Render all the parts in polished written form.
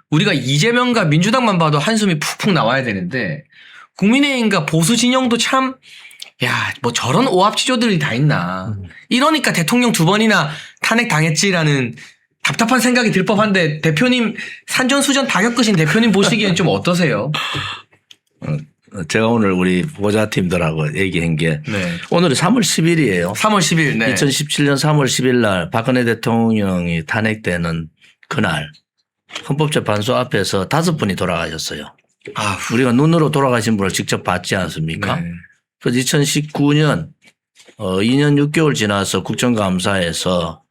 우리가 이재명과 민주당만 봐도 한숨이 푹푹 나와야 되는데 국민의힘과 보수 진영도 참 야, 뭐 저런 오합지졸들이 다 있나. 이러니까 대통령 2번이나 탄핵당했지라는 답답한 생각이 들 법한데 대표님 산전수전 다 겪으신 대표님 보시기엔 좀 어떠세요? 제가 오늘 우리 보좌팀들하고 얘기한 게 네. 오늘이 3월 10일이에요. 3월 10일. 네. 2017년 3월 10일 날 박근혜 대통령이 탄핵되는 그날 헌법재판소 앞에서 5분이 돌아가셨어요. 아, 우리가 눈으로 돌아가신 분을 직접 봤지 않습니까? 네. 그래서 2019년 2년 6개월 지나서 국정감사에서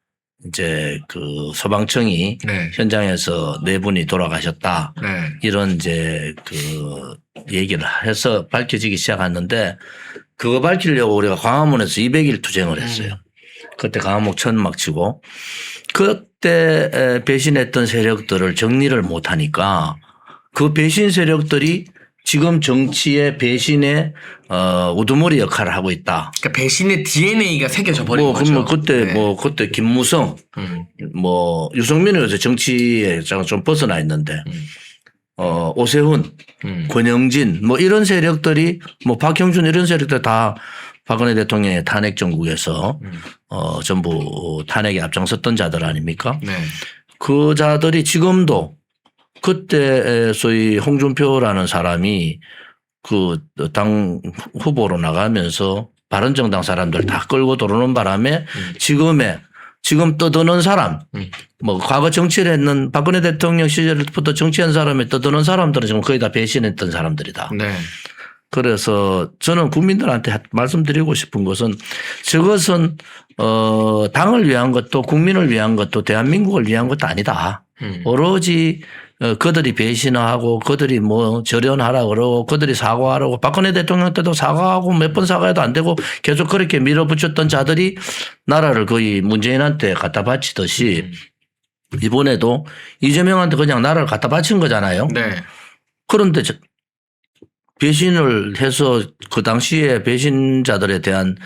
이제 그 소방청이 네. 현장에서 4분이 돌아가셨다. 네. 이런 이제 그 얘기를 해서 밝혀지기 시작했는데 그거 밝히려고 우리가 광화문에서 200일 투쟁을 했어요. 그때 광화문 천막 치고 그때 배신했던 세력들을 정리를 못하니까 그 배신 세력들이 지금 정치의 배신의 우두머리 역할을 하고 있다. 그러니까 배신의 DNA가 새겨져 버린 거죠. 뭐 그때 네. 뭐 그때 김무성 뭐 유승민은 요새 정치에 좀 벗어나 있는데 오세훈, 권영진 뭐 이런 세력들이 뭐 박형준 이런 세력들 다 박근혜 대통령의 탄핵 정국에서 전부 탄핵에 앞장섰던 자들 아닙니까? 네. 그 자들이 지금도 그때 소위 홍준표라는 사람이 그 당 후보로 나가면서 바른정당 사람들 다 끌고 들어오는 바람에 지금 떠드는 사람 뭐 과거 정치를 했는 박근혜 대통령 시절부터 정치한 사람이 떠드는 사람들은 지금 거의 다 배신했던 사람들이다. 네. 그래서 저는 국민들한테 말씀드리고 싶은 것은 저것은 당을 위한 것도 국민을 위한 것도 대한민국을 위한 것도 아니다. 오로지 그들이 배신하고 그들이 뭐 절연하라 그러고 그들이 사과하라고 박근혜 대통령 때도 사과하고 몇 번 사과해도 안 되고 계속 그렇게 밀어붙였던 자들이 나라를 거의 문재인한테 갖다 바치듯이 이번에도 이재명한테 그냥 나라를 갖다 바친 거잖아요. 네. 그런데 배신을 해서 그 당시에 배신자들에 대한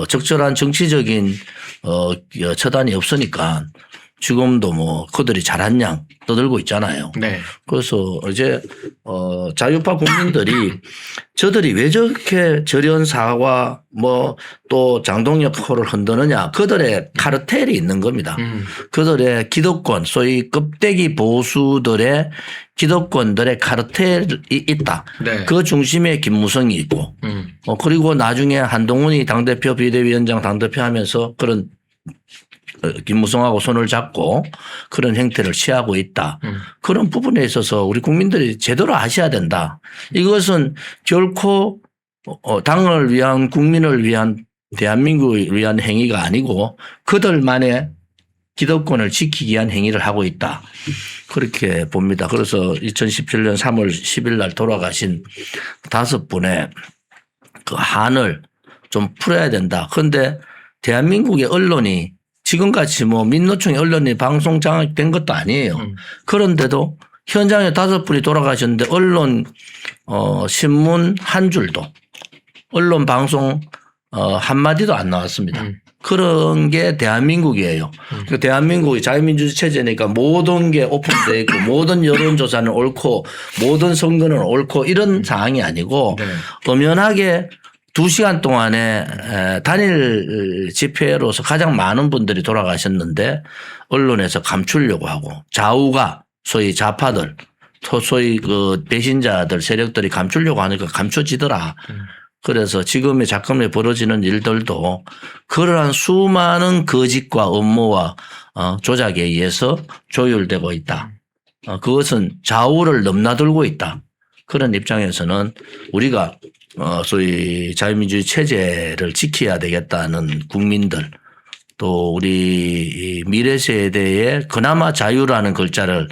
적절한 정치적인 처단이 없으니까 지금도 뭐 그들이 잘한 양 떠들고 있잖아요. 네. 그래서 이제 자유파 국민들이 저들이 왜 저렇게 절연 사과 뭐 또 장동혁 호를 흔드느냐 그들의 카르텔이 있는 겁니다. 그들의 기득권 소위 껍데기 보수들의 기득권들의 카르텔이 있다. 네. 그 중심에 김무성이 있고 그리고 나중에 한동훈이 당대표 비대위원장 당대표 하면서 그런 김무성하고 손을 잡고 그런 행태를 취하고 있다. 그런 부분에 있어서 우리 국민들이 제대로 아셔야 된다. 이것은 결코 당을 위한 국민을 위한 대한민국을 위한 행위가 아니고 그들만의 기득권을 지키기 위한 행위를 하고 있다. 그렇게 봅니다. 그래서 2017년 3월 10일 날 돌아가신 5분의 그 한을 좀 풀어야 된다. 그런데 대한민국의 언론이 지금같이 뭐 민노총의 언론이 방송 장악된 것도 아니에요. 그런데도 현장에 5분이 돌아가셨는데 언론 신문 한 줄도 언론 방송 한마디도 안 나왔습니다. 그런 게 대한민국이에요. 그러니까 대한민국이 자유민주주의 체제니까 모든 게 오픈되어 있고 모든 여론조사는 옳고 모든 선거는 옳고 이런 상황이 아니고 네. 엄연하게 2시간 동안에 단일 집회로서 가장 많은 분들이 돌아가셨는데 언론에서 감추려고 하고 좌우가 소위 좌파들 소위 그 배신자들 세력들이 감추려고 하니까 감춰지더라. 그래서 지금의 작금에 벌어지는 일들도 그러한 수많은 거짓과 음모와 조작에 의해서 조율되고 있다. 그것은 좌우를 넘나들고 있다. 그런 입장에서는 우리가 소위 자유민주주의 체제를 지켜야 되겠다는 국민들 또 우리 미래 세대에 그나마 자유라는 글자를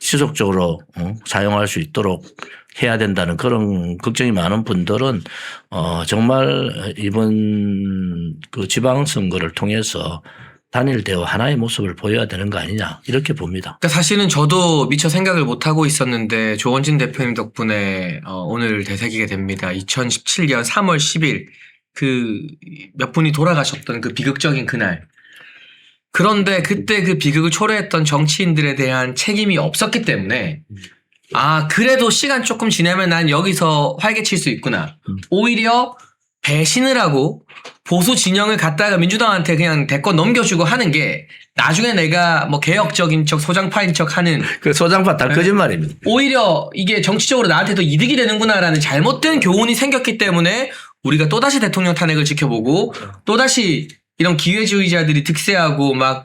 지속적으로 사용할 수 있도록 해야 된다는 그런 걱정이 많은 분들은 정말 이번 그 지방선거를 통해서 단일 대우 하나의 모습을 보여야 되는 거 아니냐 이렇게 봅니다. 그러니까 사실은 저도 미처 생각을 못 하고 있었는데 조원진 대표님 덕분에 오늘 되새기게 됩니다. 2017년 3월 10일 그 몇 분이 돌아가셨던 그 비극적인 그날 그런데 그때 그 비극을 초래했던 정치인들에 대한 책임이 없었기 때문에 그래도 시간 조금 지나면 난 여기서 활개칠 수 있구나. 오히려 배신을 하고 보수 진영을 갖다가 민주당한테 그냥 대권 넘겨주고 하는 게 나중에 내가 뭐 개혁적인 척 소장파인 척 하는 그 소장파 다 거짓말입니다. 오히려 이게 정치적으로 나한테 더 이득이 되는구나라는 잘못된 교훈이 생겼기 때문에 우리가 또다시 대통령 탄핵을 지켜보고 또다시 이런 기회주의자들이 득세하고 막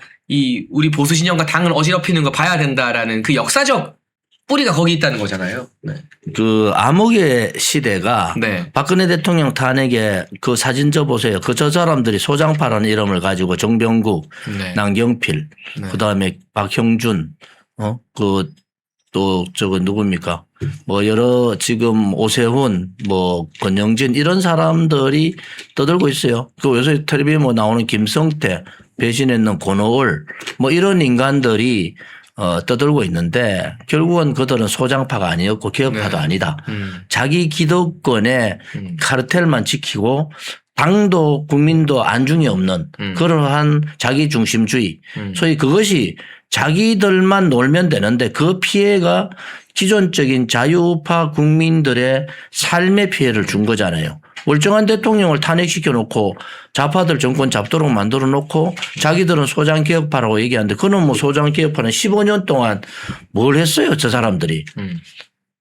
우리 보수 진영과 당을 어지럽히는 거 봐야 된다라는 그 역사적 뿌리가 거기 있다는 거잖아요. 네. 그 암흑의 시대가 네. 박근혜 대통령 탄핵에 그 사진 저 보세요. 저 사람들이 소장파라는 이름을 가지고 정병국, 네. 남경필, 네. 그다음에 박형준, 또 저거 누굽니까? 뭐 여러 지금 오세훈, 뭐 권영진 이런 사람들이 떠들고 있어요. 그 요새 텔레비에 뭐 나오는 김성태, 배신했는 권오을 뭐 이런 인간들이 떠들고 있는데 결국은 그들은 소장파가 아니었고 개혁파도 네. 아니다. 자기 기득권의 카르텔만 지키고 당도 국민도 안중이 없는 그러한 자기 중심주의. 소위 그것이 자기들만 놀면 되는데 그 피해가 기존적인 자유파 국민들의 삶의 피해를 준 거잖아요. 멀쩡한 대통령을 탄핵시켜 놓고 좌파들 정권 잡도록 만들어 놓고 자기들은 소장개혁파라고 얘기하는데 그는 뭐 소장개혁파는 15년 동안 뭘 했어요 저 사람들이.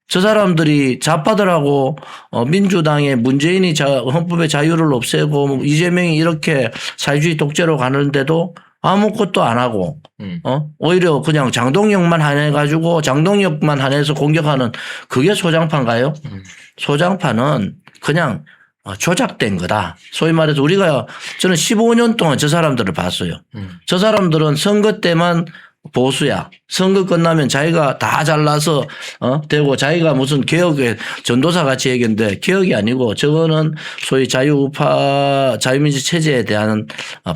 저 사람들이 좌파들하고 민주당의 문재인이 헌법의 자유를 없애고 뭐 이재명이 이렇게 사회주의 독재로 가는데도 아무것도 안 하고 오히려 그냥 장동혁만 한해가지고 장동혁만 한해서 공격하는 그게 소장파인가요? 소장파는 그냥 조작된 거다. 소위 말해서 저는 15년 동안 저 사람들을 봤어요. 저 사람들은 선거 때만 보수야. 선거 끝나면 자기가 다 잘나서 되고 자기가 무슨 개혁의 전도사 같이 얘기했는데 개혁이 아니고 저거는 소위 자유우파 자유민주 체제에 대한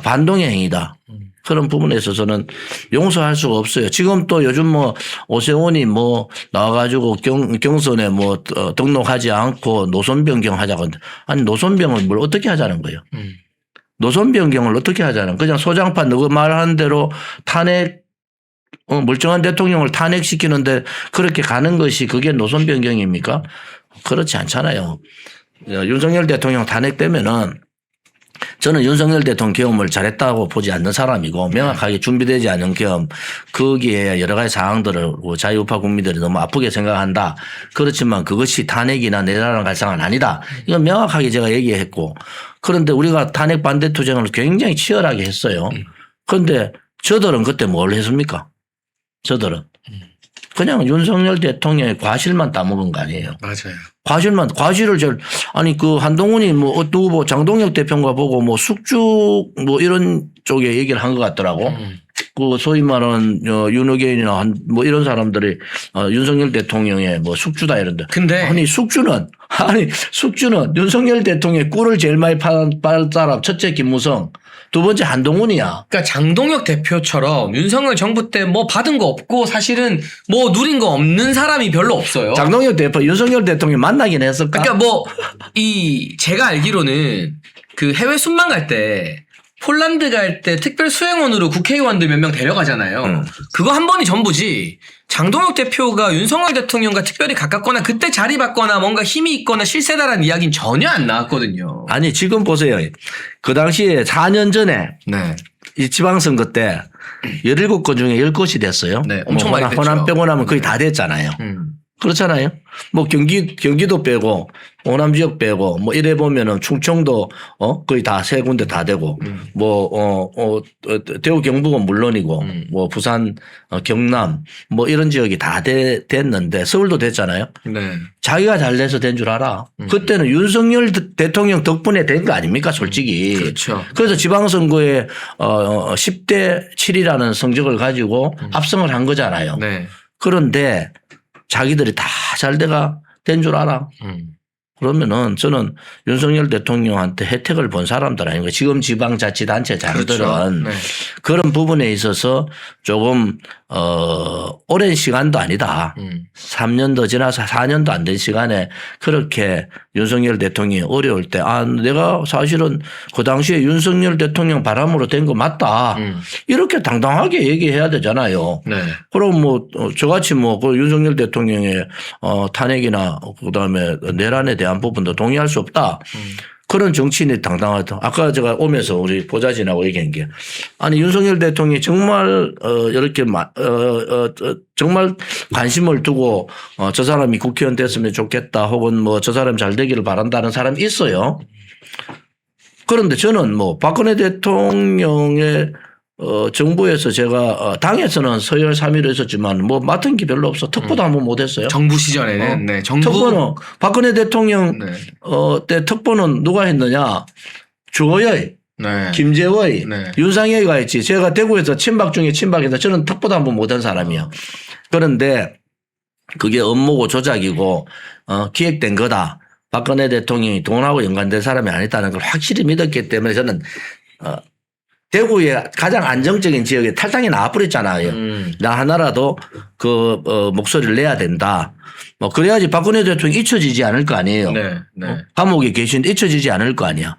반동의 행위다. 그런 부분에 있어서는 용서할 수가 없어요. 지금 또 요즘 뭐 오세훈이 뭐 나와가지고 경선에 뭐 등록하지 않고 노선 변경하자고 하는데 아니 노선 변경을 뭘 어떻게 하자는 거예요. 노선 변경을 어떻게 하자는 그냥 소장파 너가 말하는 대로 탄핵 멀쩡한 대통령을 탄핵시키는데 그렇게 가는 것이 그게 노선 변경입니까? 그렇지 않잖아요. 윤석열 대통령 탄핵되면은 저는 윤석열 대통령 계엄을 잘했다고 보지 않는 사람이고 명확하게 준비되지 않은 계엄 거기에 여러 가지 사항들을 자유우파 국민들이 너무 아프게 생각한다. 그렇지만 그것이 탄핵이나 내라는 갈상은 아니다. 이건 명확하게 제가 얘기했고 그런데 우리가 탄핵 반대 투쟁을 굉장히 치열하게 했어요. 그런데 저들은 그때 뭘 했습니까? 저들은 그냥 윤석열 대통령의 과실만 따먹은 거 아니에요. 맞아요. 과실을 아니 그 한동훈이 뭐 누구 장동혁 대표가 보고 뭐 숙주 뭐 이런 쪽에 얘기를 한 것 같더라고. 그 소위 말하는 윤호계인이나 뭐 이런 사람들이 윤석열 대통령의 뭐 숙주다 이런데. 근데 아니 숙주는 윤석열 대통령의 꿀을 제일 많이 빨 사람 첫째 김무성. 두 번째 한동훈이야. 그러니까 장동혁 대표처럼 윤석열 정부 때 뭐 받은 거 없고 사실은 뭐 누린 거 없는 사람이 별로 없어요. 장동혁 대표 윤석열 대통령 만나긴 했을까? 그러니까 뭐 제가 알기로는 그 해외 순방 갈 때 폴란드 갈 때 특별 수행원으로 국회의원들 몇 명 데려가잖아요. 그거 한 번이 전부지. 장동혁 대표가 윤석열 대통령과 특별히 가깝거나 그때 자리 받거나 뭔가 힘이 있거나 실세다라는 이야기는 전혀 안 나왔거든요. 아니 지금 보세요. 그 당시에 4년 전에 네. 이 지방선거 때 17건 중에 10건이 됐어요. 네, 엄청 많이 됐죠. 호남 빼고 나면 거의 다 됐잖아요. 그렇잖아요. 뭐 경기도 빼고 호남 지역 빼고 뭐 이래 보면은 충청도 거의 다 세 군데 다 되고 대구 경북은 물론이고 뭐 부산 경남 뭐 이런 지역이 다 됐는데 서울도 됐잖아요. 네. 자기가 잘 돼서 된 줄 알아. 그때는 윤석열 대통령 덕분에 된 거 아닙니까 솔직히. 그렇죠. 그래서 지방선거에 10대 7이라는 성적을 가지고 압승을 한 거잖아요. 네. 그런데 자기들이 다 잘 돼가 된 줄 알아. 그러면은 저는 윤석열 대통령한테 혜택을 본 사람들 아닌가. 지금 지방자치단체장들은 그렇죠. 네. 그런 부분에 있어서 조금 오랜 시간도 아니다. 3년 더 지나서 4년도 안 된 시간에 그렇게 윤석열 대통령이 어려울 때 내가 사실은 그 당시에 윤석열 대통령 바람으로 된 거 맞다. 이렇게 당당하게 얘기해야 되잖아요. 네. 그럼 뭐 저같이 뭐 그 윤석열 대통령의 탄핵이나 그다음에 내란에 대한 부분도 동의할 수 없다. 그런 정치인이 당당하다. 아까 제가 오면서 우리 보좌진하고 얘기한 게 아니 윤석열 대통령이 정말 이렇게 정말 관심을 두고 저 사람이 국회의원 됐으면 좋겠다 혹은 뭐 저 사람 잘 되기를 바란다는 사람이 있어요. 그런데 저는 뭐 박근혜 대통령의 정부에서 제가 당에서는 서열 3위로 했었지만 뭐 맡은 게 별로 없어. 특보도 한 번 못 했어요. 정부 시절에는 네. 특보는 박근혜 대통령 네. 때 특보는 누가 했느냐. 주호의, 네. 김재의, 네. 윤상혁이가 했지. 제가 대구에서 친박 중에 친박인데 저는 특보도 한 번 못 한 사람이야. 그런데 그게 업무고 조작이고 기획된 거다. 박근혜 대통령이 돈하고 연관된 사람이 아니다는 걸 확실히 믿었기 때문에 저는 대구의 가장 안정적인 지역에 탈당이 나와버렸잖아요. 나 하나라도 그 목소리를 내야 된다. 뭐 그래야지 박근혜 대통령이 잊혀지지 않을 거 아니에요. 네. 네. 감옥에 계신데 잊혀지지 않을 거 아니야.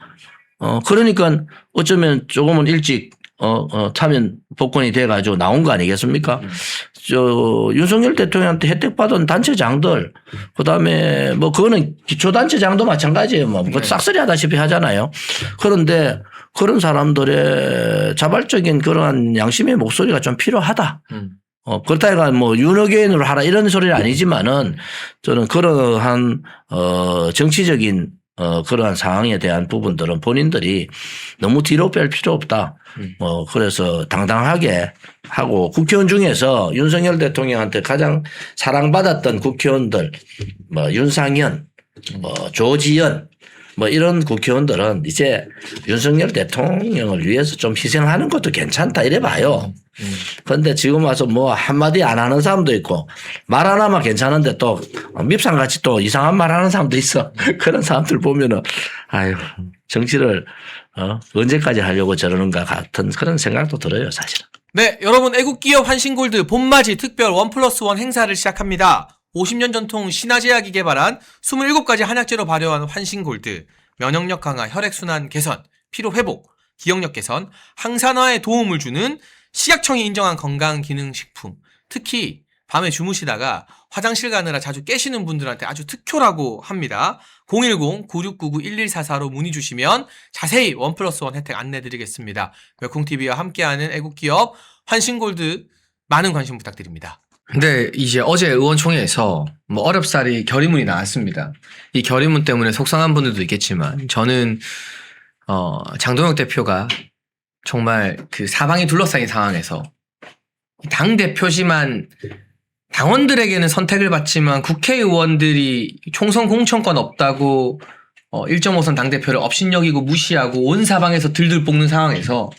그러니까 어쩌면 조금은 일찍 타면 복권이 돼가지고 나온 거 아니겠습니까? 윤석열 대통령한테 혜택받은 단체장들, 그 다음에 뭐 그거는 기초단체장도 마찬가지예요. 뭐 싹쓸이 하다시피 하잖아요. 그런데 그런 사람들의 자발적인 그러한 양심의 목소리가 좀 필요하다. 그렇다 해가 뭐 윤호개인으로 하라 이런 소리는 아니지만은 저는 그러한 정치적인 그러한 상황에 대한 부분들은 본인들이 너무 뒤로 뺄 필요 없다. 그래서 당당하게 하고 국회의원 중에서 윤석열 대통령한테 가장 사랑받았던 국회의원들 뭐 윤상현, 뭐 조지현 뭐 이런 국회의원들은 이제 윤석열 대통령을 위해서 좀 희생하는 것도 괜찮다 이래 봐요. 그런데 지금 와서 뭐 한마디 안 하는 사람도 있고 말 하나만 괜찮은데 또 밉상같이 또 이상한 말 하는 사람도 있어. 그런 사람들 보면은 아유 정치를 언제까지 하려고 저러는가 같은 그런 생각도 들어요 사실은. 네, 여러분 애국기업 환신골드 봄맞이 특별 1+1 행사를 시작합니다. 50년 전통 신화제약이 개발한 27가지 한약재로 발효한 환신골드, 면역력 강화, 혈액순환 개선, 피로회복, 기억력 개선, 항산화에 도움을 주는 식약청이 인정한 건강기능식품. 특히 밤에 주무시다가 화장실 가느라 자주 깨시는 분들한테 아주 특효라고 합니다. 010-9699-1144로 문의 주시면 자세히 1+1 혜택 안내드리겠습니다. 웰콩TV와 함께하는 애국기업 환신골드 많은 관심 부탁드립니다. 근데 이제 어제 의원총회에서 뭐 어렵사리 결의문이 나왔습니다. 이 결의문 때문에 속상한 분들도 있겠지만 저는 장동혁 대표가 정말 그 사방이 둘러싸인 상황에서 당 대표지만 당원들에게는 선택을 받지만 국회의원들이 총선 공천권 없다고 1.5선 당대표를 업신여기고 무시하고 온 사방에서 들들 볶는 상황에서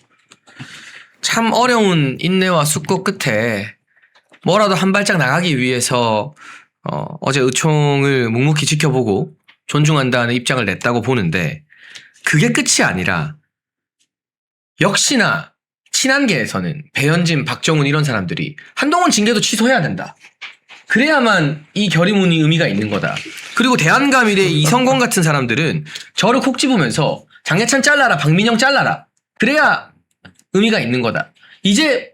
참 어려운 인내와 숙고 끝에 뭐라도 한 발짝 나가기 위해서 어제 의총을 묵묵히 지켜보고 존중한다는 입장을 냈다고 보는데 그게 끝이 아니라 역시나 친한계에서는 배현진, 박정훈 이런 사람들이 한동훈 징계도 취소해야 된다. 그래야만 이 결의문이 의미가 있는 거다. 그리고 대한가미래 이성건 같은 사람들은 저를 콕 집으면서 장해찬 잘라라, 박민영 잘라라. 그래야 의미가 있는 거다. 이제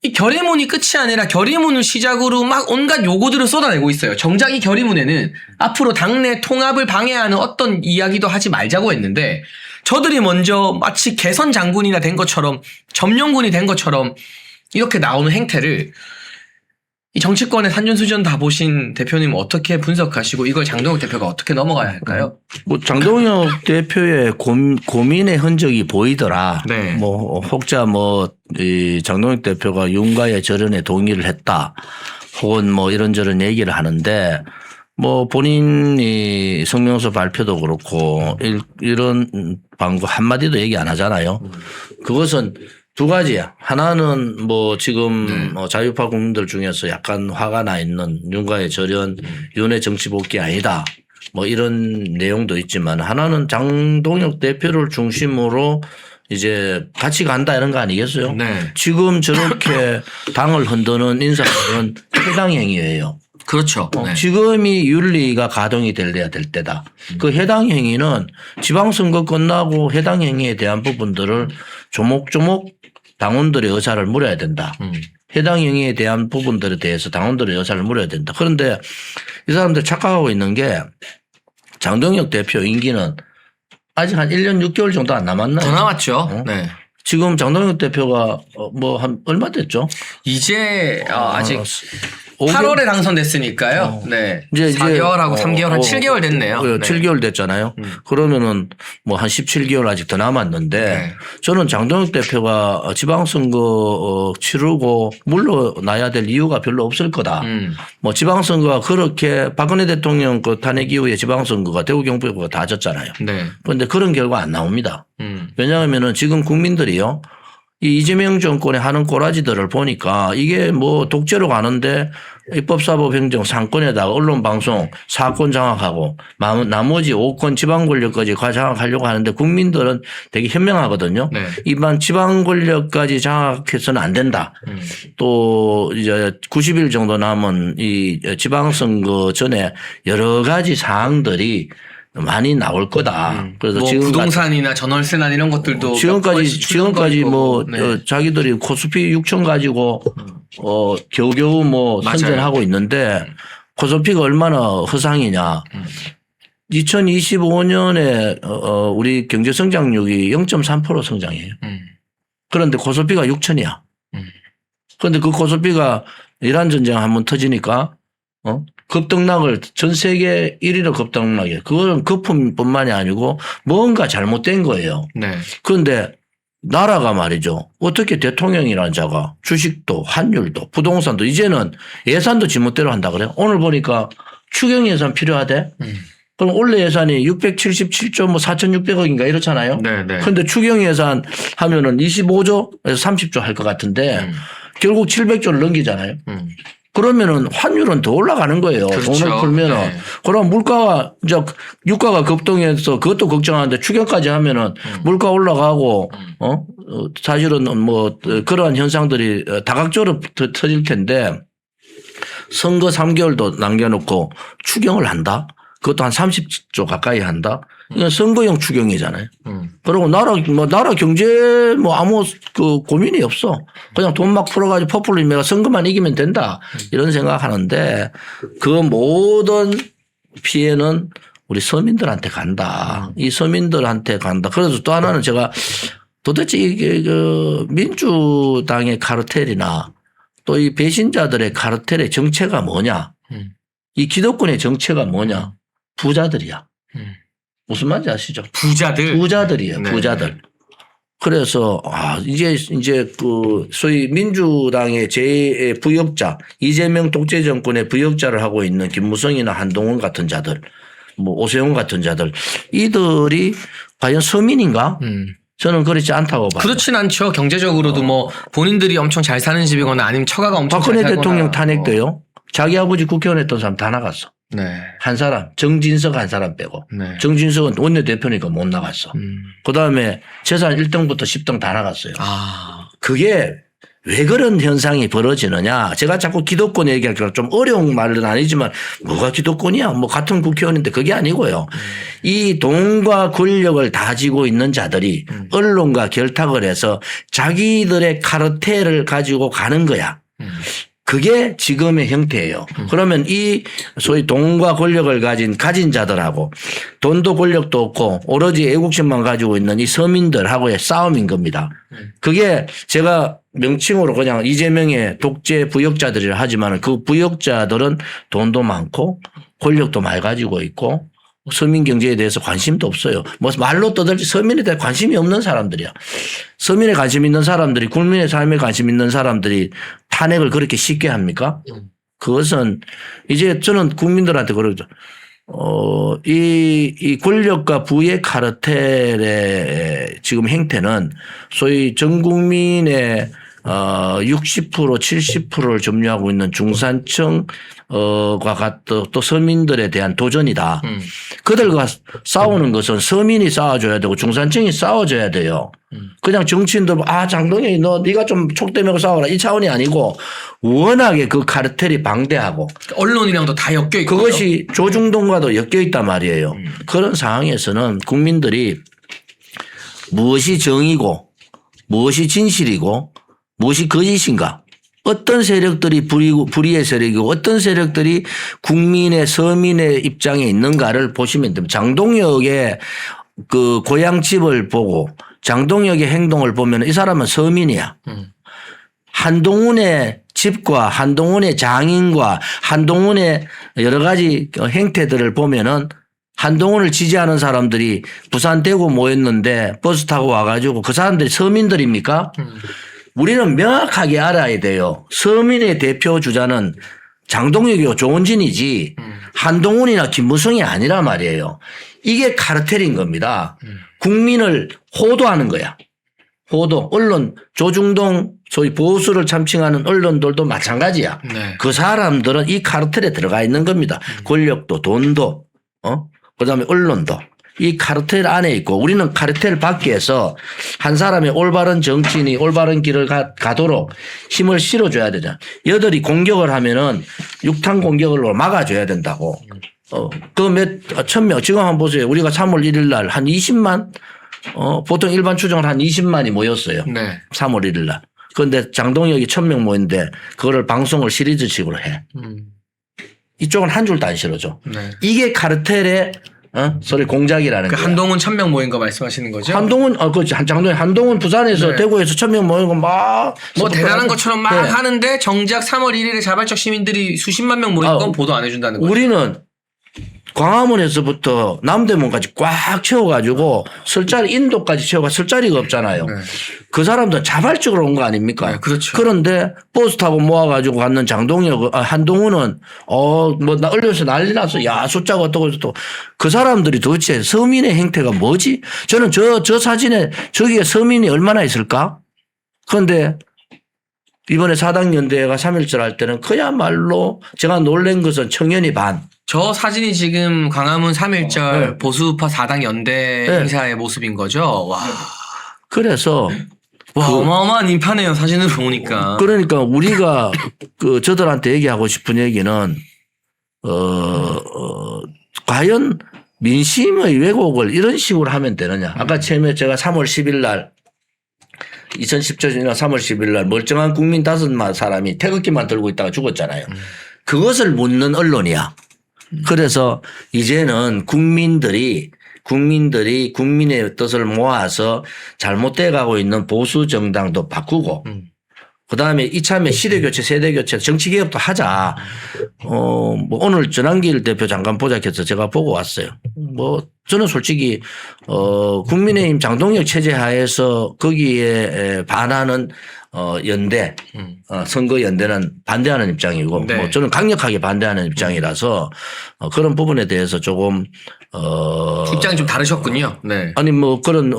이 결의문이 끝이 아니라 결의문을 시작으로 막 온갖 요구들을 쏟아내고 있어요. 정작 이 결의문에는 앞으로 당내 통합을 방해하는 어떤 이야기도 하지 말자고 했는데 저들이 먼저 마치 개선 장군이나 된 것처럼 점령군이 된 것처럼 이렇게 나오는 행태를 이 정치권의 산전수전 다 보신 대표님 어떻게 분석하시고 이걸 장동혁 대표가 어떻게 넘어가야 할까요? 뭐 장동혁 대표의 고민의 흔적이 보이더라. 네. 뭐 혹자 이 장동혁 대표가 윤가의 절연에 동의를 했다. 혹은 뭐 이런저런 얘기를 하는데 뭐 본인이 성명서 발표도 그렇고 이런 방구 한마디도 얘기 안 하잖아요. 그것은 두 가지야. 하나는 뭐 지금 자유파 국민들 중에서 약간 화가 나 있는 윤가의 절연, 윤의 정치 복귀 아니다. 뭐 이런 내용도 있지만 하나는 장동혁 대표를 중심으로 이제 같이 간다 이런 거 아니겠어요? 네. 지금 저렇게 당을 흔드는 인사들은 해당 행위예요. 그렇죠. 네. 지금이 윤리가 가동이 돼야 될 때다. 그 해당 행위는 지방선거 끝나고 해당 행위에 대한 부분들을 조목조목 당원들의 의사를 물어야 된다. 해당 행위에 대한 부분들에 대해서 당원들의 의사를 물어야 된다. 그런데 이 사람들 착각하고 있는 게 장동혁 대표 임기는 아직 한 1년 6개월 정도 안 남았나요? 더 남았죠. 네. 지금 장동혁 대표가 뭐 한 얼마 됐죠? 이제 아직 5개월? 8월에 당선됐으니까요. 네. 이제 4개월하고 3개월 한 7개월 됐네요. 네. 7개월 됐잖아요. 그러면은 뭐 한 17개월 아직 더 남았는데 네. 저는 장동혁 대표가 지방선거 치르고 물러나야 될 이유가 별로 없을 거다. 뭐 지방선거가 그렇게 박근혜 대통령 그 탄핵 이후에 지방선거가 대구 경북가 다 졌잖아요. 네. 그런데 그런 결과 안 나옵니다. 왜냐하면은 지금 국민들이요. 이 이재명 정권에 하는 꼬라지들을 보니까 이게 뭐 독재로 가는데 입법사법 행정 상권에다가 언론방송 사건 장악하고 나머지 5권 지방 권력까지 장악하려고 하는데 국민들은 되게 현명하거든요. 네. 이만 지방 권력까지 장악해서는 안 된다. 또 이제 90일 정도 남은 이 지방선거 전에 여러 가지 사항들이 많이 나올 거다. 그래서 뭐 지금 부동산이나 전월세나 이런 것들도 지금까지 뭐 네. 자기들이 코스피 6천 가지고 겨우겨우 뭐 맞아요. 선전하고 있는데 코스피가 얼마나 허상이냐. 2025년에 우리 경제 성장률이 0.3% 성장해요. 그런데 코스피가 6천이야. 그런데 그 코스피가 이란 전쟁 한번 터지니까 급등락을 전 세계 1위로 급등락해. 그건 거품뿐만이 아니고 뭔가 잘못된 거예요. 네. 그런데 나라가 말이죠. 어떻게 대통령이라는 자가 주식도 환율도 부동산도 이제는 예산도 지멋대로 한다 그래요. 오늘 보니까 추경 예산 필요하대. 그럼 올해 예산이 677조 뭐 4,600억인가 이렇잖아요. 네, 네. 그런데 추경 예산 하면은 25조에서 30조 할 것 같은데 결국 700조를 넘기잖아요. 그러면은 환율은 더 올라가는 거예요. 그렇죠. 돈을 풀면은. 네. 그럼 물가가 이제 유가가 급등해서 그것도 걱정하는데 추경까지 하면은 물가 올라가고 사실은 뭐 그러한 현상들이 다각적으로 터질 텐데 선거 3개월도 남겨놓고 추경을 한다. 그것도 한 30조 가까이 한다. 이건 선거용 추경이잖아요. 그리고 나라 경제 뭐 아무 그 고민이 없어. 그냥 돈 막 풀어가지고 퍼플리메가 선거만 이기면 된다. 이런 생각하는데 그 모든 피해는 우리 서민들한테 간다. 이 서민들한테 간다. 그래서 또 하나는 제가 도대체 이게 그 민주당의 카르텔이나 또 이 배신자들의 카르텔의 정체가 뭐냐. 이 기득권의 정체가 뭐냐. 부자들이야. 무슨 말인지 아시죠? 부자들이에요. 네. 부자들. 그래서 이제 그 소위 민주당의 제 부역자 이재명 독재 정권의 부역자를 하고 있는 김무성이나 한동훈 같은 자들, 뭐 오세훈 같은 자들 이들이 과연 서민인가? 저는 그렇지 않다고 봐요. 그렇진 않죠. 경제적으로도 뭐 본인들이 엄청 잘 사는 집이거나 아니면 처가가 엄청 잘 박근혜 살거나. 대통령 탄핵 때요. 자기 아버지 국회의원 했던 사람 다 나갔어. 네. 한 사람 정진석 한 사람 빼고. 네. 정진석은 원내대표니까 못 나갔어. 그다음에 재산 1등부터 10등 다 나갔어요. 그게 왜 그런 현상이 벌어지느냐. 제가 자꾸 기득권 얘기하기가 좀 어려운 말은 아니지만 뭐가 기득권이야. 뭐 같은 국회의원인데 그게 아니고요. 이 돈과 권력을 다지고 있는 자들이 언론과 결탁을 해서 자기들의 카르텔을 가지고 가는 거야. 그게 지금의 형태예요. 그러면 이 소위 돈과 권력을 가진 자들하고 돈도 권력도 없고 오로지 애국심만 가지고 있는 이 서민들하고의 싸움인 겁니다. 그게 제가 명칭으로 그냥 이재명의 독재 부역자들이라 하지만 그 부역자들은 돈도 많고 권력도 많이 가지고 있고 서민 경제에 대해서 관심도 없어요. 뭐 말로 떠들지 서민에 대해 관심이 없는 사람들이야. 서민에 관심 있는 사람들이 국민의 삶에 관심 있는 사람들이 탄핵을 그렇게 쉽게 합니까? 그것은 이제 저는 국민들한테 그러죠. 이 권력과 부의 카르텔의 지금 행태는 소위 전 국민의 60% 70%를 점유하고 있는 중산층과 또 서민들에 대한 도전이다. 그들과 싸우는 것은 서민이 싸워줘야 되고 중산층이 싸워줘야 돼요. 그냥 정치인들 장동영이 네가 좀 촉대매고 싸워라 이 차원이 아니고 워낙에 그 카르텔이 방대하고 언론이랑도 다 엮여 있고 그것이 조중동과도 엮여 있단 말이에요. 그런 상황에서는 국민들이 무엇이 정의고 무엇이 진실이고 무엇이 거짓인가 어떤 세력들이 불의의 세력이고 어떤 세력들이 국민의 서민의 입장에 있는가를 보시면 됩니다. 장동혁의 그 고향집을 보고 장동혁의 행동을 보면 이 사람은 서민이야. 한동훈의 집과 한동훈의 장인과 한동훈의 여러 가지 행태들을 보면은 한동훈을 지지하는 사람들이 부산 대구 모였는데 버스 타고 와가지고 그 사람들이 서민들입니까? 우리는 명확하게 알아야 돼요. 서민의 대표 주자는 장동혁이고 조원진이지 한동훈이나 김무성이 아니란 말이에요. 이게 카르텔인 겁니다. 국민을 호도하는 거야. 호도. 언론 조중동 소위 보수를 참칭하는 언론들도 마찬가지야. 네. 그 사람들은 이 카르텔에 들어가 있는 겁니다. 권력도 돈도 그다음에 언론도. 이 카르텔 안에 있고 우리는 카르텔 밖에서 한 사람의 올바른 정치인이 올바른 길을 가도록 힘을 실어줘야 되잖아. 여들이 공격을 하면은 육탄 공격을 막아줘야 된다고. 그 1000명 지금 한번 보세요. 우리가 3월 1일 날 한 20만 보통 일반 추정을 한 20만이 모였어요. 네. 3월 1일 날. 그런데 장동혁이 1000명 모였는데 그거를 방송을 시리즈식으로 해. 이쪽은 한 줄도 안 실어줘. 네. 이게 카르텔의 소리 공작이라는 그 거야. 한동훈 1000명 모인 거 말씀하시는 거죠? 한동훈, 그렇지. 한동훈 부산에서 네. 대구에서 1000명 모인 거 막. 뭐 대단한 것처럼 막 네. 하는데 정작 3월 1일에 자발적 시민들이 수십만 명 모인 건 보도 안 해준다는 거죠. 우리는 광화문에서부터 남대문까지 꽉 채워가지고 설자리 인도까지 채워가 설자리가 없잖아요. 네. 그 사람들은 자발적으로 온 거 아닙니까? 네, 그렇죠. 그런데 버스 타고 모아가지고 갔는 한동훈은 나 얼려서 난리 났어. 야, 숫자가 어떻고 저쩌고. 그 사람들이 도대체 서민의 행태가 뭐지? 저는 저 사진에 저기에 서민이 얼마나 있을까? 그런데 이번에 사당연대가 3.1절 할 때는 그야말로 제가 놀란 것은 청년이 반. 저 사진이 지금 광화문 3.1절 네. 보수파 4당 연대 네. 행사의 모습인 거죠. 와, 그래서 어마어마한 인파네요. 사진으로 보니까. 그러니까 우리가 저들한테 얘기하고 싶은 얘기는 과연 민심의 왜곡을 이런 식으로 하면 되느냐. 아까 처음에 제가 3월 10일 날 2017년 3월 10일 날 멀쩡한 국민 5사람이 태극기만 들고 있다가 죽었잖아요. 그것을 묻는 언론이야. 그래서 이제는 국민들이 국민의 뜻을 모아서 잘못돼 가고 있는 보수 정당도 바꾸고 그다음에 이참에 시대교체 세대교체 정치개혁도 하자. 오늘 전환길 대표 잠깐 보자해서 제가 보고 왔어요. 저는 솔직히 국민의힘 장동혁 체제 하에서 거기에 반하는 연대 선거 연대는 반대하는 입장이고 네. 저는 강력하게 반대하는 입장이라서 그런 부분에 대해서 조금 입장이 좀 다르셨군요. 네. 아니 그런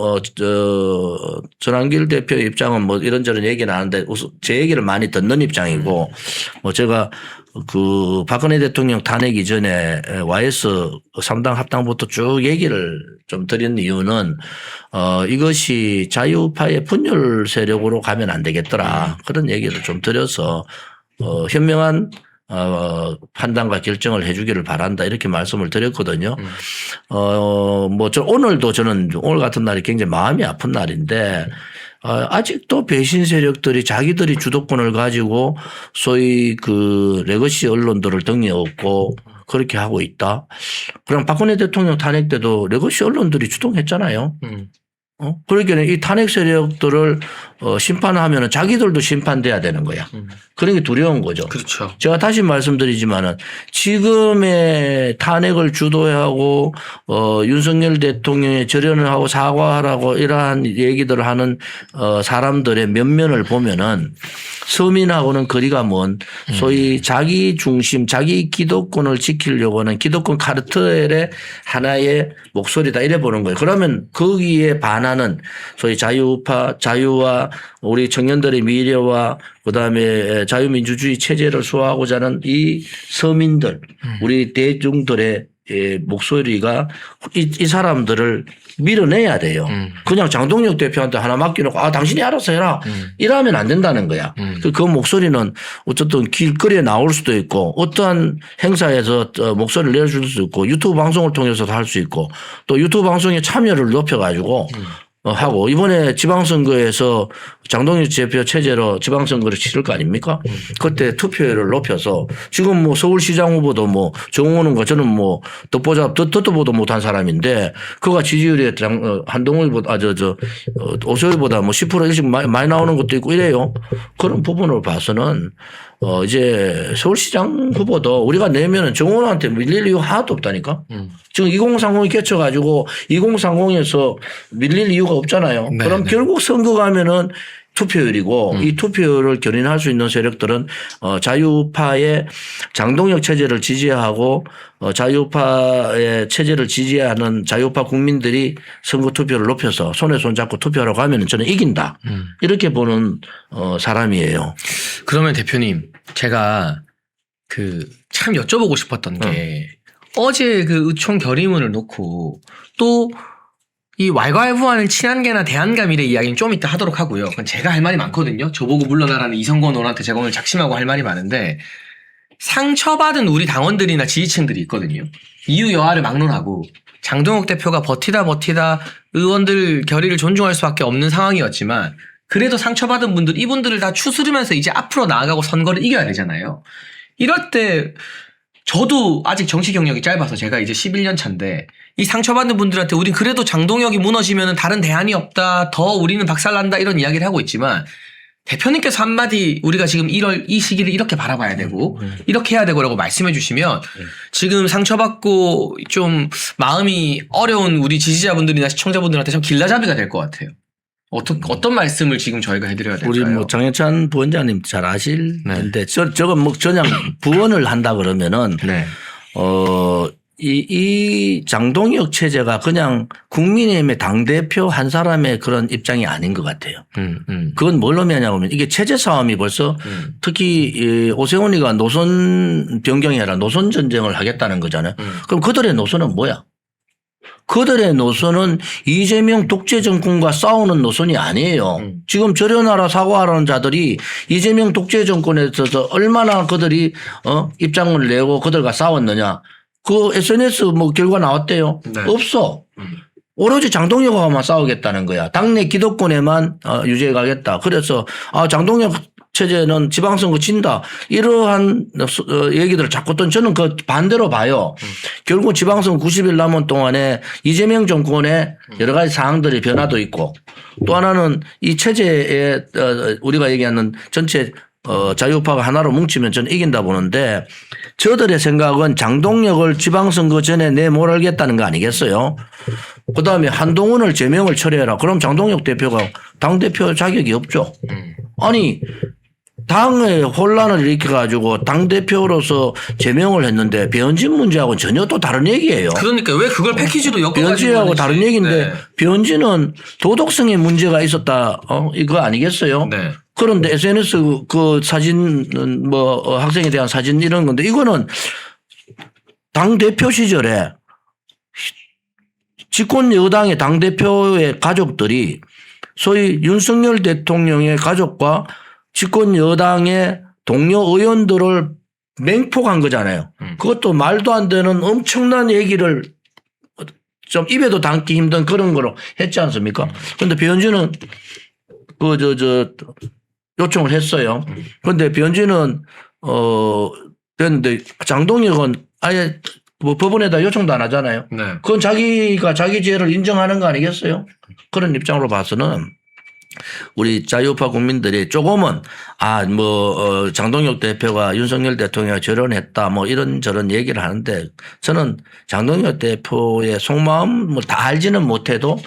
전환길 대표 입장은 이런저런 얘기는 하는데 제 얘기를 많이 듣는 입장이고 제가 그 박근혜 대통령 탄핵 이전에 YS 3당 합당부터 쭉 얘기를 좀 드린 이유는 이것이 자유파의 분열 세력으로 가면 안 되겠더라. 그런 얘기를 좀 드려서 현명한 판단과 결정을 해 주기를 바란다. 이렇게 말씀을 드렸거든요. 오늘도 저는 오늘 같은 날이 굉장히 마음이 아픈 날인데 아직도 배신 세력들이 자기들이 주도권을 가지고 소위 그 레거시 언론들을 등에 업고 그렇게 하고 있다. 그럼 박근혜 대통령 탄핵 때도 레거시 언론들이 주동했잖아요. 그러니까 이 탄핵 세력들을 심판하면 자기들도 심판돼야 되는 거야. 그런 게 두려운 거죠. 그렇죠. 제가 다시 말씀드리지만은 지금의 탄핵을 주도하고 윤석열 대통령의 절연을 하고 사과하라고 이러한 얘기들을 하는 사람들의 면면을 보면은 서민하고는 거리가 먼 소위 자기 중심 자기 기득권을 지키려고 하는 기득권 카르텔의 하나의 목소리다 이래 보는 거예요. 그러면 거기에 반한 원하는 소위 자유와 우리 청년들의 미래와 그다음에 자유민주주의 체제를 수호하고자 하는 이 서민들, 우리 대중들의 목소리가 이 사람들을 밀어내야 돼요. 그냥 장동혁 대표한테 하나 맡겨놓고 당신이 알아서 해라. 이러면 안 된다는 거야. 그 목소리는 어쨌든 길거리에 나올 수도 있고 어떠한 행사에서 목소리를 내줄 수도 있고 유튜브 방송을 통해서도 할 수 있고 또 유튜브 방송에 참여를 높여가지고 하고 이번에 지방선거에서 장동혁 대표 체제로 지방선거를 치를 거 아닙니까? 그때 투표율을 높여서 지금 뭐 서울시장 후보도 뭐 정호는 거 저는 뭐 듣도 보도 못한 사람인데 그가 지지율이 한동훈보다 오세훈보다 뭐 10% 일씩 많이 나오는 것도 있고 이래요. 그런 부분을 봐서는 이제 서울시장 후보도 우리가 내면은 정호한테 밀릴 이유 하나도 없다니까. 지금 2030이 겹쳐가지고 2030에서 밀릴 이유가 없잖아요. 네, 그럼 네. 결국 선거 가면은 투표율이고 이 투표율을 견인할 수 있는 세력들은 자유파의 장동혁 체제를 지지하고 자유파의 체제를 지지하는 자유파 국민들이 선거 투표를 높여서 손에 손 잡고 투표하러 가면은 저는 이긴다. 이렇게 보는 사람이에요. 그러면 대표님, 제가 참 여쭤보고 싶었던 게 어제 그 의총 결의문을 놓고 또 이 왈가왈부하는 친한계나 대한가 미래 이야기는 좀 이따 하도록 하고요. 그건 제가 할 말이 많거든요. 저보고 물러나라는 이성건 의원한테 제가 오늘 작심하고 할 말이 많은데 상처받은 우리 당원들이나 지지층들이 있거든요. 이유 여하를 막론하고 장동혁 대표가 버티다 의원들 결의를 존중할 수밖에 없는 상황이었지만 그래도 상처받은 분들 이분들을 다 추스르면서 이제 앞으로 나아가고 선거를 이겨야 되잖아요. 이럴 때 저도 아직 정치 경력이 짧아서 제가 이제 11년 차인데 이 상처받는 분들한테 우린 그래도 장동혁이 무너지면 다른 대안이 없다. 더 우리는 박살난다. 이런 이야기를 하고 있지만 대표님께서 한마디 우리가 지금 이 시기를 이렇게 바라봐야 되고 이렇게 해야 되고라고 말씀해 주시면 지금 상처받고 좀 마음이 어려운 우리 지지자분들이나 시청자분들한테 참 길라잡이가 될 것 같아요. 어떤 말씀을 지금 저희가 해드려야 될까요? 우리 뭐 장해찬 부원장님 잘 아실 텐데 저거 뭐 그냥 부원을 한다 그러면은 네. 이 장동혁 체제가 그냥 국민의힘의 당대표 한 사람의 그런 입장이 아닌 것 같아요. 그건 뭘 의미하냐고 하면 이게 체제 싸움이 벌써 특히 오세훈이가 노선 변경이 아니라 노선 전쟁을 하겠다는 거잖아요. 그럼 그들의 노선은 뭐야? 그들의 노선은 이재명 독재 정권과 싸우는 노선이 아니에요. 지금 저려나라 사과하라는 자들이 이재명 독재 정권에 있어서 얼마나 그들이 입장을 내고 그들과 싸웠느냐. 그 SNS 뭐 결과 나왔대요. 네. 없어. 오로지 장동혁하고만 싸우겠다는 거야. 당내 기득권에만 유지해 가겠다. 그래서 장동혁 체제는 지방선거 진다. 이러한 얘기들을 자꾸 또 저는 그 반대로 봐요. 결국 지방선거 90일 남은 동안에 이재명 정권의 여러 가지 사항들의 변화도 있고 또 하나는 이 체제에 우리가 얘기하는 전체 자유파가 하나로 뭉치면 저는 이긴다 보는데 저들의 생각은 장동혁을 지방선거 전에 내몰알겠다는 거 아니겠어요? 그다음에 한동훈을 제명을 처리해라. 그럼 장동혁 대표가 당대표 자격이 없죠. 아니 당의 혼란을 일으켜가지고 당대표로서 제명을 했는데 배현진 문제하고는 전혀 또 다른 얘기예요. 그러니까 왜 그걸 패키지로 엮어가지고 배현진하고 다른 얘기인데 네. 배현진은 도덕성의 문제가 있었다. 이거 아니겠어요? 네. 그런데 SNS 그 사진은 뭐 학생에 대한 사진 이런 건데 이거는 당대표 시절에 집권 여당의 당대표의 가족들이 소위 윤석열 대통령의 가족과 집권 여당의 동료 의원들을 맹폭한 거잖아요. 그것도 말도 안 되는 엄청난 얘기를 좀 입에도 담기 힘든 그런 거로 했지 않습니까? 그런데 배현진은 요청을 했어요. 그런데 배현진은 됐는데 장동혁은 아예 뭐 법원에다 요청도 안 하잖아요. 네. 그건 자기가 자기 죄를 인정하는 거 아니겠어요? 그런 입장으로 봐서는 우리 자유파 국민들이 조금은 장동혁 대표가 윤석열 대통령과 결혼했다 뭐 이런저런 얘기를 하는데 저는 장동혁 대표의 속마음 뭐 다 알지는 못해도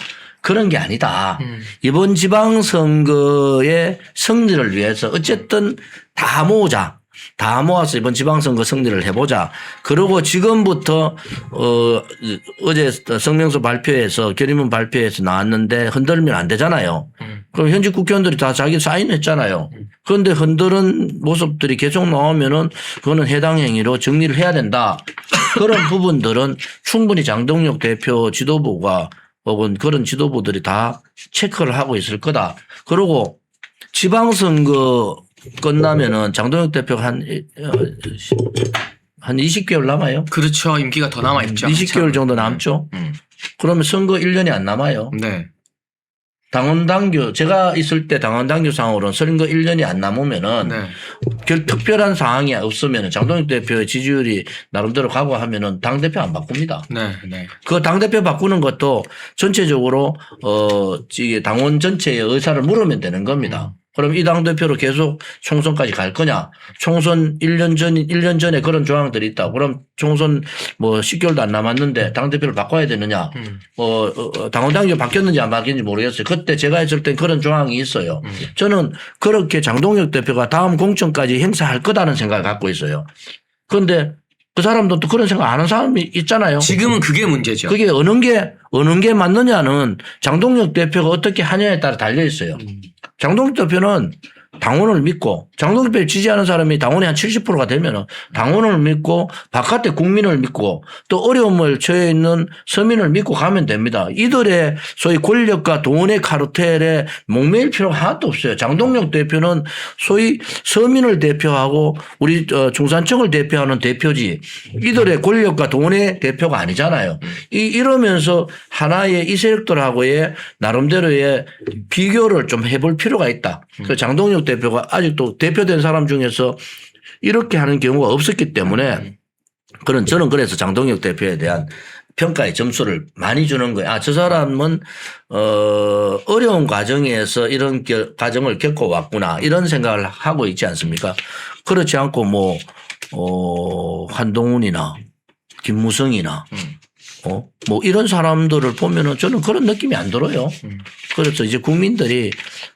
그런 게 아니다. 이번 지방선거의 승리를 위해서 어쨌든 다 모으자. 다 모아서 이번 지방선거 승리를 해보자. 그리고 지금부터 어제 성명서 발표해서 결의문 발표해서 나왔는데 흔들면 안 되잖아요. 그럼 현직 국회의원들이 다 자기 사인했잖아요. 그런데 흔드는 모습들이 계속 나오면은 그거는 해당 행위로 정리를 해야 된다. 그런 부분들은 충분히 장동혁 대표 지도부가 혹은 그런 지도부들이 다 체크를 하고 있을 거다. 그리고 지방선거 끝나면은 장동혁 대표가 한 20개월 남아요. 그렇죠. 임기가 더 남아 있죠. 20개월 정도 남죠. 그러면 선거 1년이 안 남아요. 네. 당원당규 제가 있을 때 당원당규상으로는 선거 1년이 안 남으면은 네. 특별한 사항이 없으면은 장동혁 대표의 지지율이 나름대로 각오하면은 당대표 안 바꿉니다. 네. 네. 그 당대표 바꾸는 것도 전체적으로 이게 당원 전체의 의사를 물으면 되는 겁니다. 그럼 이 당대표로 계속 총선까지 갈 거냐? 총선 1년 전에 그런 조항들이 있다. 그럼 총선 뭐 10개월도 안 남았는데 당대표를 바꿔야 되느냐? 당원당규 바뀌었는지 안 바뀌었는지 모르겠어요. 그때 제가 했을 땐 그런 조항이 있어요. 저는 그렇게 장동혁 대표가 다음 공천까지 행사할 거다는 생각을 갖고 있어요. 그런데 그 사람도 또 그런 생각 안 하는 사람이 있잖아요. 지금은 그게 문제죠. 그게 어느 게 맞느냐는 장동혁 대표가 어떻게 하냐에 따라 달려 있어요. 장동혁 대표는 당원을 믿고 장동혁 대표를 지지하는 사람이 당원이 한 70%가 되면 당원을 믿고 바깥에 국민을 믿고 또 어려움을 처해 있는 서민을 믿고 가면 됩니다. 이들의 소위 권력과 돈의 카르텔에 목매일 필요가 하나도 없어요. 장동혁 대표는 소위 서민을 대표하고 우리 중산층을 대표하는 대표지 이들의 권력과 돈의 대표가 아니잖아요. 이러면서 하나의 이 세력들하고의 나름대로의 비교를 좀 해볼 필요가 있다. 그래서 장동혁 대표가 아직도 대표된 사람 중에서 이렇게 하는 경우가 없었기 때문에 저는 그래서 장동혁 대표에 대한 평가의 점수를 많이 주는 거예요. 아, 저 사람은 어려운 과정에서 이런 과정을 겪어왔구나 이런 생각을 하고 있지 않습니까? 그렇지 않고 뭐 한동훈이나 김무성이나 뭐 이런 사람들을 보면은 저는 그런 느낌이 안 들어요. 그래서 이제 국민들이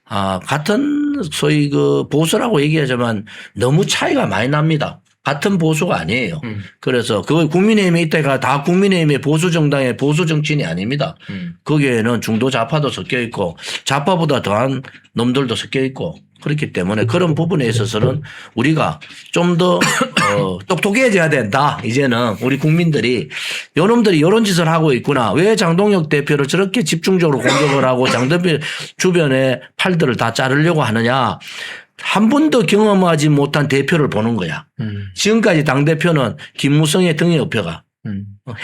같은 소위 그 보수라고 얘기하지만 너무 차이가 많이 납니다. 같은 보수가 아니에요. 그래서 그걸 국민의힘에 있다가 다 국민의힘의 보수 정당의 보수 정치인이 아닙니다. 거기에는 중도 좌파도 섞여 있고 좌파보다 더한 놈들도 섞여 있고 그렇기 때문에 그런 부분에 있어서는 우리가 좀 더 똑똑해져야 된다. 이제는 우리 국민들이 요놈들이 이런 짓을 하고 있구나. 왜 장동혁 대표를 저렇게 집중적으로 공격을 하고 장 대표 주변의 팔들을 다 자르려고 하느냐. 한 번도 경험하지 못한 대표를 보는 거야. 지금까지 당대표는 김무성의 등에업혀가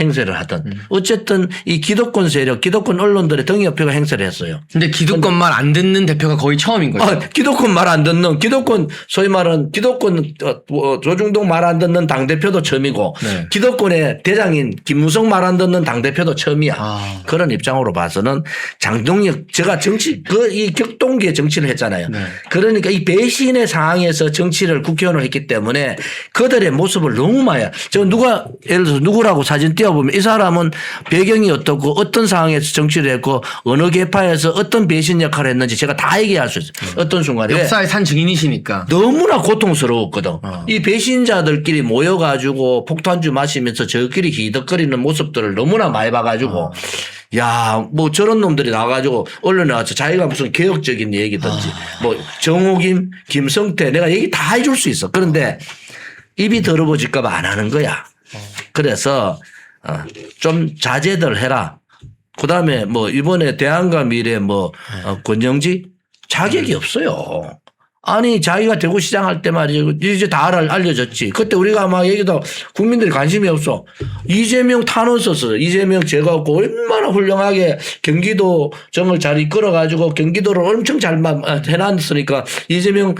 행세를 하던 어쨌든 이 기득권 세력, 기득권 언론들의 등에업혀가 행세를 했어요. 근데 기득권 말 안 듣는 대표가 거의 처음인 거죠. 기득권 말 안 듣는 기득권 소위 말하는 기득권 조중동 말 안 듣는 당대표도 처음이고 네. 기득권의 대장인 김무성 말 안 듣는 당대표도 처음이야. 그런 입장으로 봐서는 장동혁 제가 이 격동기의 정치를 했잖아요. 네. 그러니까 이 배신의 상황에서 정치를 국회의원을 했기 때문에 그들의 모습을 너무 많이 예를 들어서 누구라고 사진 띄워보면 이 사람은 배경이 어떻고 어떤 상황에서 정치를 했고 어느 계파에서 어떤 배신 역할을 했는지 제가 다 얘기할 수 있어요. 어떤 순간에. 역사의 산 증인이시니까. 너무나 고통스러웠거든. 이 배신자들끼리 모여가지고 폭탄주 마시면서 저끼리 히덕거리는 모습들을 너무나 많이 봐가지고 야, 뭐 저런 놈들이 나와가지고 언론에 나와서 자기가 무슨 개혁적인 얘기든지 뭐 정호김, 김성태 내가 얘기 다 해줄 수 있어. 그런데 입이 더러워질까봐 안 하는 거야. 그래서 좀 자제들 해라. 그다음에 뭐 이번에 대한과 미래 뭐 권영지 자격이 없어요. 아니 자기가 대구시장 할 때 말이죠. 이제 다 알려졌지. 그때 우리가 막 얘기도 국민들이 관심이 없어. 이재명 탄원 썼어. 이재명 제거하고 얼마나 훌륭하게 경기도 정을 잘 이끌어가지고 경기도를 엄청 잘 해놨으니까 이재명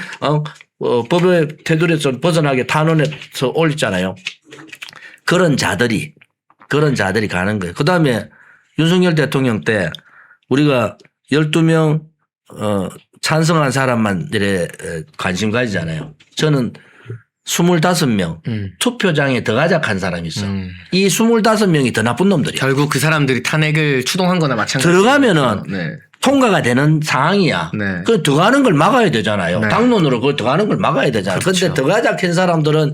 법의 테두리에서 벗어나게 탄원해서 올렸잖아요. 그런 자들이 가는 거예요. 그다음에 윤석열 대통령 때 우리가 12명 찬성한 사람만 이래 관심 가지잖아요. 저는 25명 투표장에 들어가자한 사람이 있어. 이 25명이 더 나쁜 놈들이야. 결국 그 사람들이 탄핵을 추동한 거나 마찬가지예요. 들어가면은 네. 통과가 되는 상황이야. 네. 그 들어가는 걸 막아야 되잖아요. 네. 당론으로 그걸 들어가는 걸 막아야 되잖아요. 그런데 그렇죠. 들어가자 한 사람들은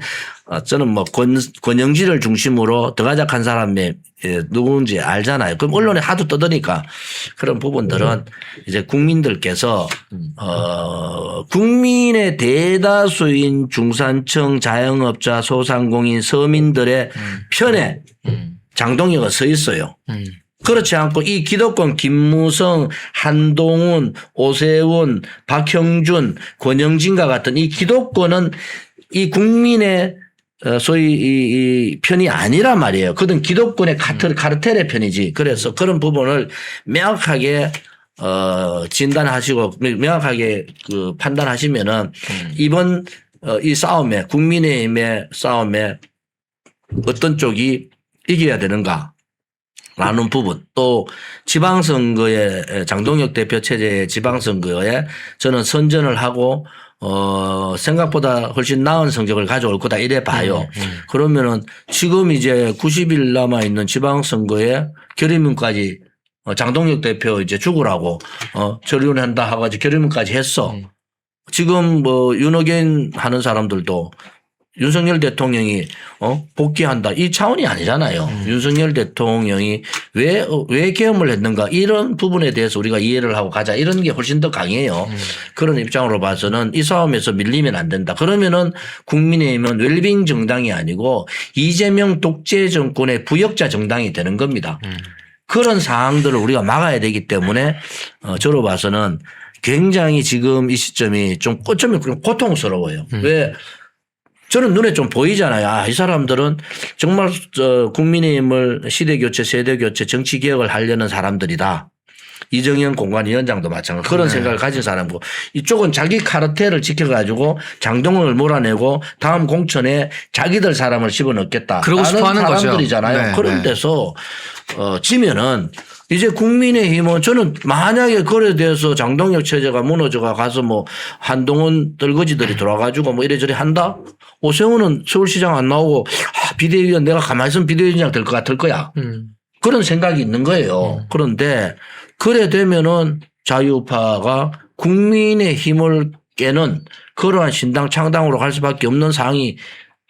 저는 뭐 권영진을 중심으로 들어가자 한 사람이 누군지 알잖아요. 그럼 언론에 하도 떠드니까 그런 부분들은 이제 국민들께서 국민의 대다수인 중산층, 자영업자, 소상공인, 서민들의 편에 장동혁은 서 있어요. 그렇지 않고 이 기득권 김무성, 한동훈, 오세훈, 박형준, 권영진과 같은 이 기득권은 이 국민의 소위 이 편이 아니란 말이에요. 그든 기득권의 카르텔의 편이지. 그래서 그런 부분을 명확하게 진단하시고 명확하게 그 판단하시면은 이번 이 싸움에 국민의힘의 싸움에 어떤 쪽이 이겨야 되는가. 라는 부분 또 지방선거에 장동혁 대표 체제의 지방선거에 저는 선전을 하고 생각보다 훨씬 나은 성적을 가져올 거다 이래 봐요. 그러면은 지금 이제 90일 남아 있는 지방선거에 결의문까지 장동혁 대표 이제 죽으라고 결의문한다 하고 결의문까지 했어. 지금 뭐 윤호견 하는 사람들도 윤석열 대통령이 복귀한다 이 차원이 아니잖아요. 윤석열 대통령이 왜 계엄을 했는가 이런 부분에 대해서 우리가 이해를 하고 가자 이런 게 훨씬 더 강해요. 그런 입장으로 봐서는 이 싸움에서 밀리면 안 된다. 그러면은 국민의힘은 웰빙 정당이 아니고 이재명 독재 정권의 부역자 정당이 되는 겁니다. 그런 상황들을 우리가 막아야 되기 때문에 저로 봐서는 굉장히 지금 이 시점이 좀 고통스러워요. 왜? 저는 눈에 좀 보이잖아요. 아, 이 사람들은 정말 국민의힘을 시대교체, 세대교체, 정치개혁을 하려는 사람들이다. 이정현 공관위원장도 마찬가지 그런 생각을 가진 사람이고 이쪽은 자기 카르텔을 지켜가지고 장동혁을 몰아내고 다음 공천에 자기들 사람을 집어넣겠다. 그러고 싶어 하는 거죠. 사람들이잖아요. 네, 그런 네. 데서 지면은 이제 국민의힘은 저는 만약에 그래 대해서 장동혁 체제가 무너져가 가서 뭐 한동훈 떨거지들이 들어와가지고 뭐 이래저래 한다? 오세훈은 서울시장 안 나오고 비대위원 내가 가만히 있으면 비대위원장 될 것 같을 거야. 그런 생각이 있는 거예요. 그런데 그래 되면은 자유파가 국민의힘을 깨는 그러한 신당 창당으로 갈 수밖에 없는 상황이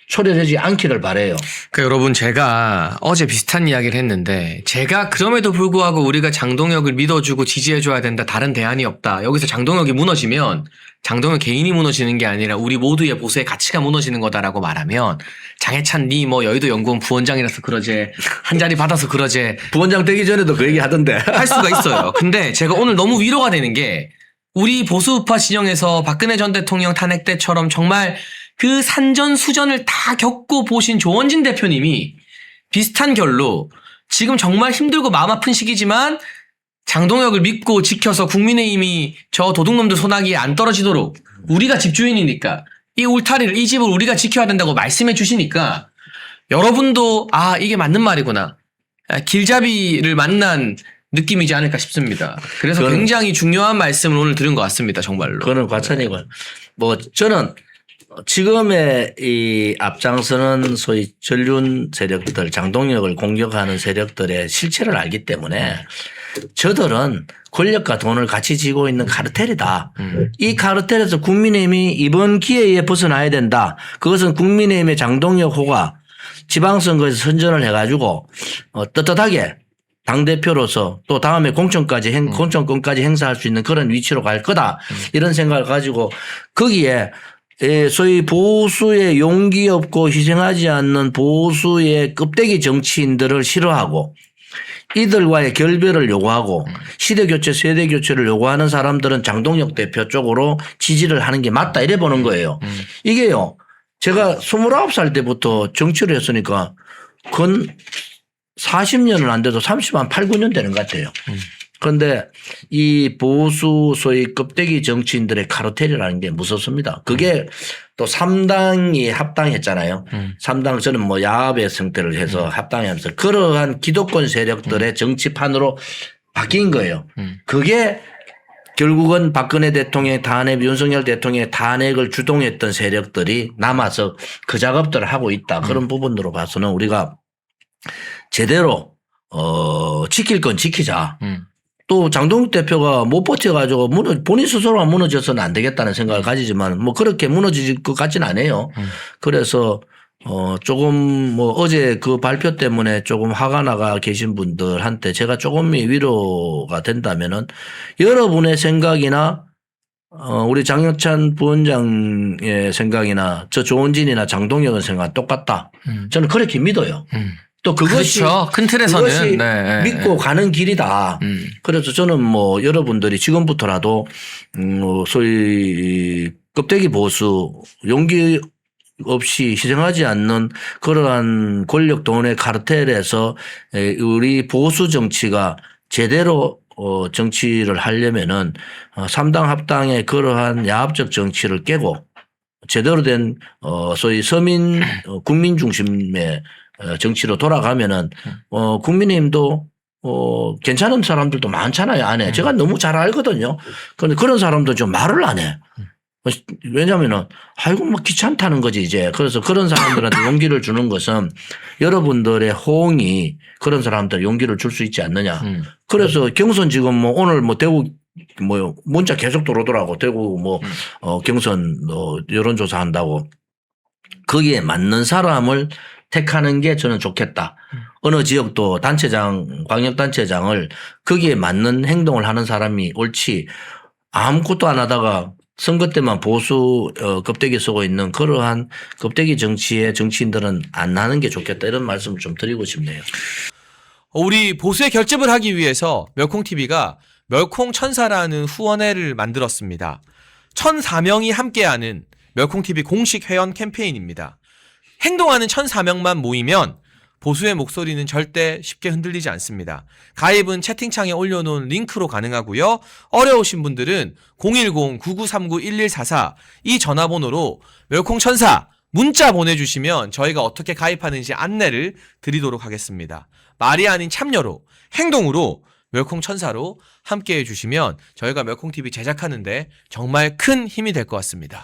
초래되지 않기를 바라요. 그러니까 여러분 제가 어제 비슷한 이야기를 했는데 제가 그럼에도 불구하고 우리가 장동혁을 믿어주고 지지해줘야 된다. 다른 대안이 없다. 여기서 장동혁이 무너지면 장동혁 개인이 무너지는 게 아니라 우리 모두의 보수의 가치가 무너지는 거다라고 말하면 장해찬 니 뭐 여의도 연구원 부원장이라서 그러제 한 자리 받아서 그러제 부원장 되기 전에도 그 얘기 하던데. 할 수가 있어요. 근데 제가 오늘 너무 위로가 되는 게 우리 보수우파 진영에서 박근혜 전 대통령 탄핵 때처럼 정말 그 산전수전을 다 겪고 보신 조원진 대표님이 비슷한 결로 지금 정말 힘들고 마음 아픈 시기지만 장동혁을 믿고 지켜서 국민의힘이 저 도둑놈들 소나기에 안 떨어지도록 우리가 집주인이니까 이 울타리를 이 집을 우리가 지켜야 된다고 말씀해 주시니까 여러분도 아 이게 맞는 말이구나. 길잡이를 만난 느낌이지 않을까 싶습니다. 그래서 굉장히 중요한 말씀을 오늘 들은 것 같습니다. 정말로. 그거는 과찬이고 뭐 저는 지금의 이 앞장서는 소위 전륜 세력들 장동혁을 공격하는 세력들의 실체를 알기 때문에 저들은 권력과 돈을 같이 쥐고 있는 카르텔이다. 이 카르텔에서 국민의힘이 이번 기회에 벗어나야 된다. 그것은 국민의힘의 장동혁 호가 지방선거에서 선전을 해가지고 떳떳하게 당대표로서 또 다음에 공천권까지 행사할 수 있는 그런 위치로 갈 거다. 이런 생각을 가지고 거기에 소위 보수의 용기 없고 희생하지 않는 보수의 껍데기 정치인들을 싫어하고 이들과의 결별을 요구하고 시대교체 세대교체를 요구하는 사람들은 장동혁 대표 쪽으로 지지를 하는 게 맞다 이래 보는 거예요. 이게요. 제가 29살 때부터 정치를 했으니까 건 40년은 안 돼도 30한 8, 9년 되는 것 같아요. 그런데 이 보수 소위 껍데기 정치인들의 카르텔이라는 게 무섭습니다. 그게 또 3당이 합당했잖아요. 3당 저는 뭐 야합의 형태를 해서 합당하면서 그러한 기득권 세력들의 정치판으로 바뀐 거예요. 그게 결국은 박근혜 대통령의 탄핵, 윤석열 대통령의 탄핵을 주동했던 세력들이 남아서 그 작업들을 하고 있다. 그런 부분으로 봐서는 우리가 제대로 지킬 건 지키자. 또 장동욱 대표가 못 버텨가지고 본인 스스로가 무너져서는 안 되겠다는 생각을 가지지만 뭐 그렇게 무너질 것 같지는 않아요. 그래서 조금 뭐 어제 그 발표 때문에 조금 화가 나가 계신 분들한테 제가 조금이 위로가 된다면은 여러분의 생각이나 우리 장혁찬 부원장의 생각이나 저 조원진이나 장동혁의 생각은 똑같다. 저는 그렇게 믿어요. 또 그것이 그렇죠. 큰 틀에서는 그것이 네. 믿고 가는 길이다. 그래서 저는 뭐 여러분들이 지금부터라도 소위 껍데기 보수 용기 없이 희생하지 않는 그러한 권력 동원의 카르텔에서 우리 보수 정치가 제대로 정치를 하려면은 3당 합당의 그러한 야합적 정치를 깨고 제대로 된 소위 서민 국민 중심의 정치로 돌아가면은 국민의힘도 괜찮은 사람들도 많잖아요 안에. 제가 너무 잘 알거든요. 그런데 그런 사람도 좀 말을 안 해. 왜냐면은 아이고 뭐 귀찮다는 거지 이제. 그래서 그런 사람들한테 용기를 주는 것은 여러분들의 호응이 그런 사람들 용기를 줄 수 있지 않느냐. 그래서 경선 지금 뭐 오늘 뭐 대구 뭐 문자 계속 들어오더라고. 대구 뭐 경선 여론조사 한다고. 거기에 맞는 사람을 택하는 게 저는 좋겠다. 어느 지역도 단체장, 광역단체장을 거기에 맞는 행동을 하는 사람이 옳지 아무것도 안 하다가 선거 때만 보수 껍데기 쓰고 있는 그러한 껍데기 정치의 정치인들은 안 나는 게 좋겠다. 이런 말씀을 좀 드리고 싶네요. 우리 보수의 결집을 하기 위해서 멸콩TV가 멸콩천사라는 후원회를 만들었습니다. 1,004명이 함께하는 멸콩TV 공식 회원 캠페인입니다. 행동하는 1,004명만 모이면 보수의 목소리는 절대 쉽게 흔들리지 않습니다. 가입은 채팅창에 올려놓은 링크로 가능하고요. 어려우신 분들은 010-9939-1144 이 전화번호로 멸콩천사 문자 보내주시면 저희가 어떻게 가입하는지 안내를 드리도록 하겠습니다. 말이 아닌 참여로 행동으로 멸콩천사로 함께해 주시면 저희가 멸콩TV 제작하는데 정말 큰 힘이 될 것 같습니다.